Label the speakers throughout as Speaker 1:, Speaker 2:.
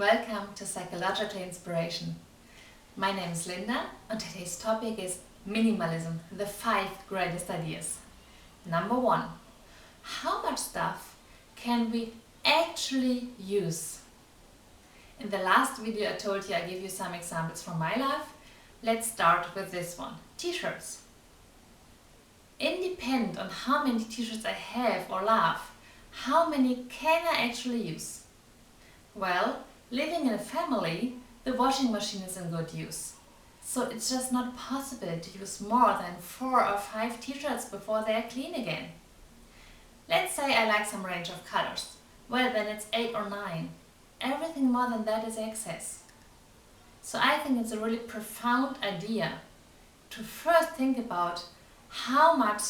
Speaker 1: Welcome to Psychological Inspiration. My name is Linda and today's topic is minimalism, the 5 greatest ideas. Number 1. How much stuff can we actually use? In the last video I told you I give you some examples from my life. Let's start with this one. T-shirts. Independent on how many t-shirts I have or love, how many can I actually use? Well, living in a family, the washing machine is in good use. So it's just not possible to use more than 4 or 5 t-shirts before they are clean again. Let's say I like some range of colors. Well, then it's 8 or 9. Everything more than that is excess. So I think it's a really profound idea to first think about how much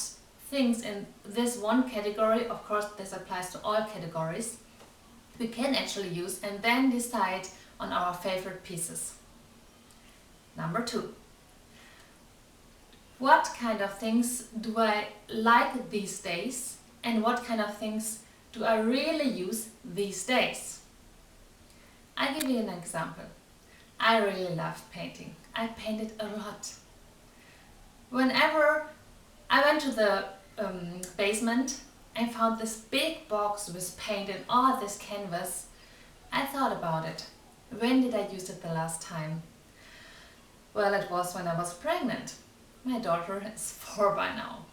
Speaker 1: things in this one category, of course this applies to all categories, we can actually use, and then decide on our favorite pieces. Number 2. What kind of things do I like these days and what kind of things do I really use these days? I'll give you an example. I really love painting. I painted a lot. Whenever I went to the basement and found this big box with paint and all this canvas, I thought about it. When did I use it the last time? Well, it was when I was pregnant. My daughter is 4 by now.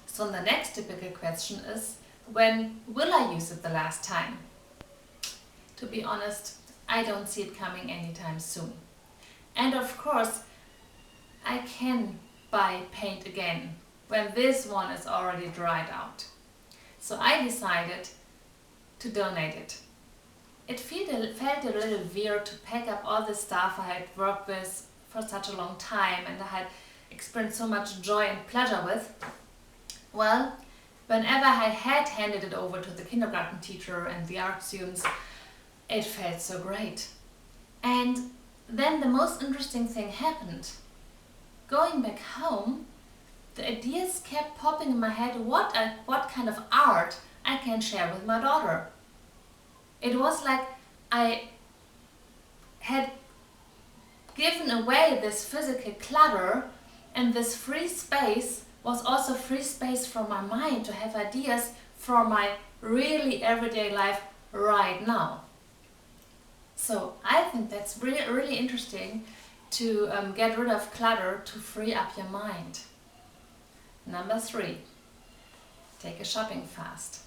Speaker 1: So the next typical question is, when will I use it the last time? To be honest, I don't see it coming anytime soon. And of course, I can buy paint again when this one is already dried out. So I decided to donate it. It felt a little weird to pack up all the stuff I had worked with for such a long time and I had experienced so much joy and pleasure with. Well, whenever I had handed it over to the kindergarten teacher and the art students, it felt so great. And then the most interesting thing happened. Going back home, the ideas kept popping in my head what kind of art I can share with my daughter. It was like I had given away this physical clutter, and this free space was also free space for my mind to have ideas for my really everyday life right now. So I think that's really interesting to get rid of clutter to free up your mind. Number 3, take a shopping fast.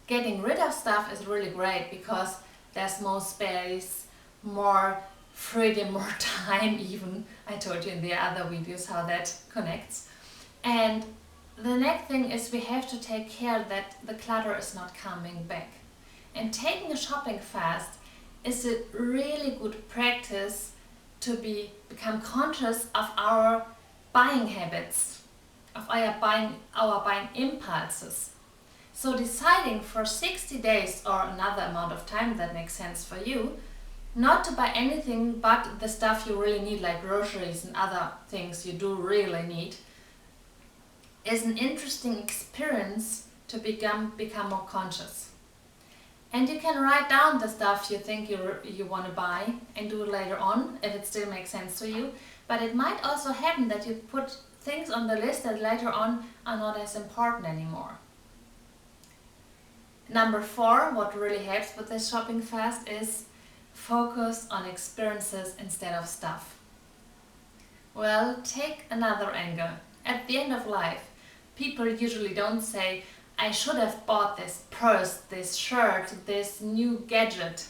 Speaker 1: Getting rid of stuff is really great because there's more space, more freedom, more time even. I told you in the other videos how that connects. And the next thing is we have to take care that the clutter is not coming back. And taking a shopping fast is a really good practice to become conscious of our buying habits, of our buying impulses. So deciding for 60 days or another amount of time that makes sense for you, not to buy anything but the stuff you really need, like groceries and other things you do really need, is an interesting experience to become more conscious. And you can write down the stuff you think you want to buy and do it later on if it still makes sense to you. But it might also happen that you put things on the list that later on are not as important anymore. Number 4, what really helps with this shopping fast is focus on experiences instead of stuff. Well, take another angle. At the end of life, people usually don't say, I should have bought this purse, this shirt, this new gadget.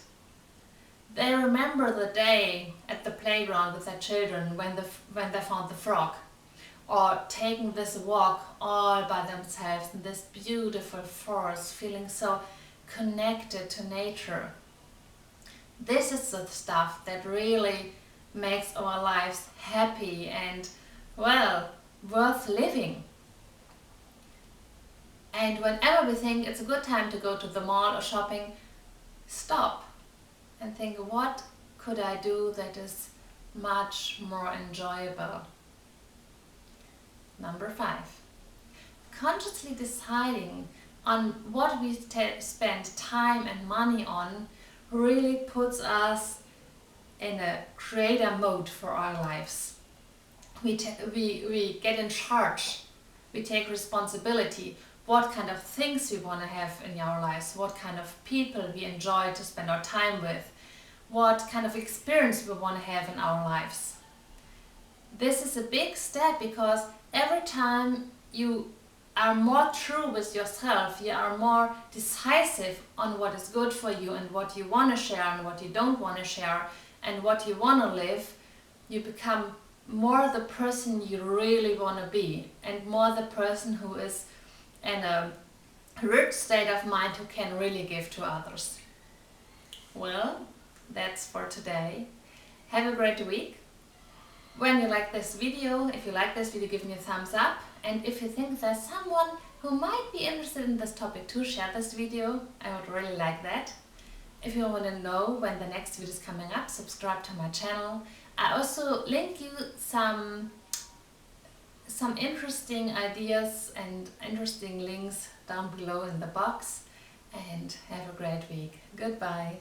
Speaker 1: They remember the day at the playground with their children when they found the frog, or taking this walk all by themselves in this beautiful forest, feeling so connected to nature. This is the stuff that really makes our lives happy and, well, worth living. And whenever we think it's a good time to go to the mall or shopping, stop and think, what could I do that is much more enjoyable? Number 5, consciously deciding on what we spend time and money on really puts us in a creator mode for our lives. We get in charge, we take responsibility, what kind of things we want to have in our lives, what kind of people we enjoy to spend our time with, what kind of experience we want to have in our lives. This is a big step because every time you are more true with yourself, you are more decisive on what is good for you and what you want to share and what you don't want to share and what you want to live, you become more the person you really want to be and more the person who is in a rich state of mind who can really give to others. Well, that's for today. Have a great week. When you like this video, if you like this video, give me a thumbs up. And if you think there's someone who might be interested in this topic too, share this video. I would really like that. If you want to know when the next video is coming up, subscribe to my channel. I also link you some interesting ideas and interesting links down below in the box. And have a great week. Goodbye.